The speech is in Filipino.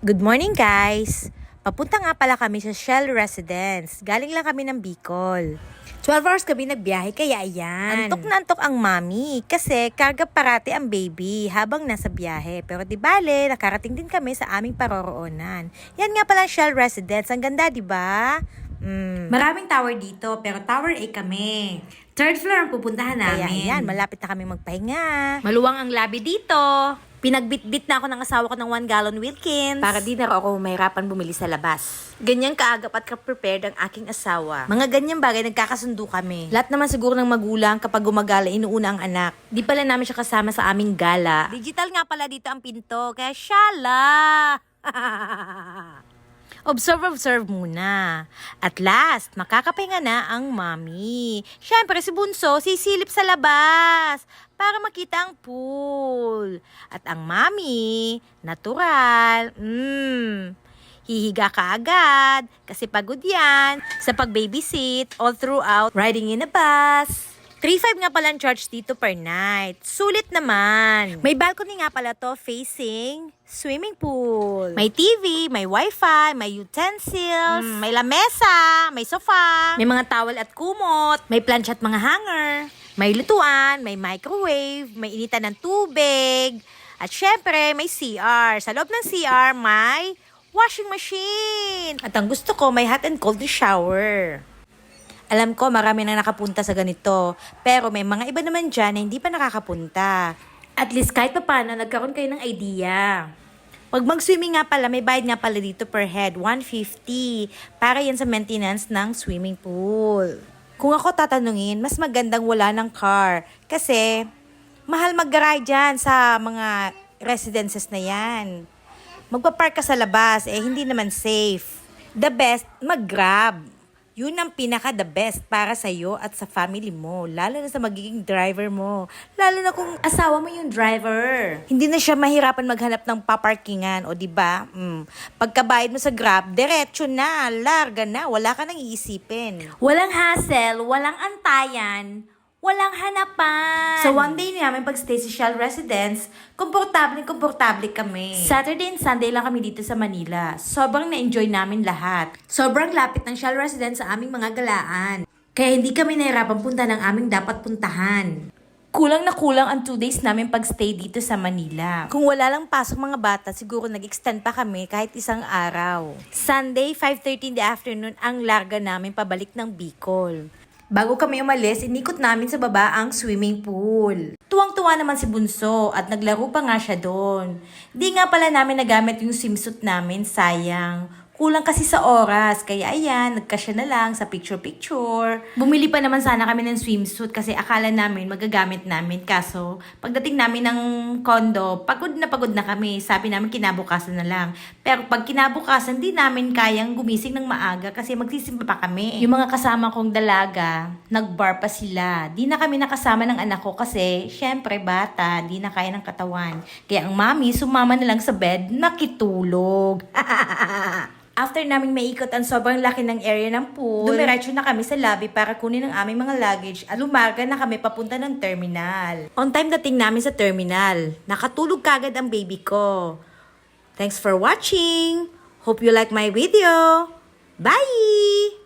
Good morning, guys! Papunta nga pala kami sa Shell Residence. Galing lang kami ng Bicol. 12 hours kami nagbiyahe, kaya ayan. Antok na antok ang mami kasi karga parati ang baby habang nasa biyahe. Pero di bale, nakarating din kami sa aming paroroonan. Yan nga pala ang Shell Residence. Ang ganda, di ba? Maraming tower dito, pero tower A kami. Third floor ang pupuntahan namin. Kaya ayan, malapit na kami magpahinga. Maluwang ang labi dito. Pinagbitbit na ako ng asawa ko ng 1 gallon Wilkins. Para di na ako mahirapan bumili sa labas. Ganyan kaagap at ka-prepared ang aking asawa. Mga ganyang bagay nagkakasundo kami. Lahat naman siguro ng magulang kapag gumagala inuuna ang anak. Di pala namin siya kasama sa aming gala. Digital nga pala dito ang pinto, kaya shala! Observe muna. At last, makakapahinga na ang mami. Siyempre, si Bunso sisilip sa labas para makita ang pool. At ang mami, natural, hihiga ka agad kasi pagod yan sa pag-babysit all throughout riding in a bus. 3.5 nga pala ang charge dito per night. Sulit naman. May balcony nga pala to facing swimming pool. May TV, may wifi, may utensils, may lamesa, may sofa, may mga towel at kumot, may plancha at mga hanger, may lutuan, may microwave, may initan ng tubig, at syempre may CR. Sa loob ng CR may washing machine. At ang gusto ko, may hot and cold shower. Alam ko marami na nakapunta sa ganito, pero may mga iba naman dyan na hindi pa nakakapunta. At least kahit pa paano, nagkaroon kayo ng idea. Pag mag-swimming nga pala, may bayad nga pala dito per head, 150, para yan sa maintenance ng swimming pool. Kung ako tatanungin, mas magandang wala ng car, kasi mahal mag-garage dyan sa mga residences na yan. Magpa-park ka sa labas, hindi naman safe. The best, mag-grab. Yun ang pinaka-the best para sa'yo at sa family mo. Lalo na sa magiging driver mo. Lalo na kung asawa mo yung driver. Hindi na siya mahirapan maghanap ng paparkingan. O diba? Pagkabayad mo sa Grab, diretso na, larga na. Wala ka nang iisipin. Walang hassle, walang antayan, walang hanapan. So one day namin pag-stay sa Shell Residence, komportable kami. Saturday and Sunday lang kami dito sa Manila. Sobrang na-enjoy namin lahat. Sobrang lapit ng Shell Residence sa aming mga galaan. Kaya hindi kami nahirapang punta ng aming dapat puntahan. Kulang na kulang ang 2 days namin pag-stay dito sa Manila. Kung wala lang pasok mga bata, siguro nag-extend pa kami kahit isang araw. Sunday, 5:30 in the afternoon, ang larga namin pabalik ng Bicol. Bago kami umalis, inikot namin sa baba ang swimming pool. Tuwang-tuwa naman si Bunso at naglaro pa nga siya doon. Di nga pala namin nagamit yung swimsuit namin, sayang. Kulang kasi sa oras, kaya ayan, nagkasya na lang sa picture-picture. Bumili pa naman sana kami ng swimsuit kasi akala namin magagamit namin. Kaso, pagdating namin ng condo, pagod na kami. Sabi namin kinabukasan na lang. Pero pag kinabukasan, di namin kayang gumising ng maaga kasi magsisimba pa kami. Yung mga kasama kong dalaga, nagbar pa sila. Di na kami nakasama ng anak ko kasi, syempre bata, di na kaya ng katawan. Kaya ang mami, sumama na lang sa bed, nakitulog. After naming maikot ang sobrang laki ng area ng pool, dumiretso na kami sa lobby para kunin ang aming mga luggage at lumarga na kami papunta ng terminal. On time dating namin sa terminal. Nakatulog kagad ang baby ko. Thanks for watching. Hope you like my video. Bye!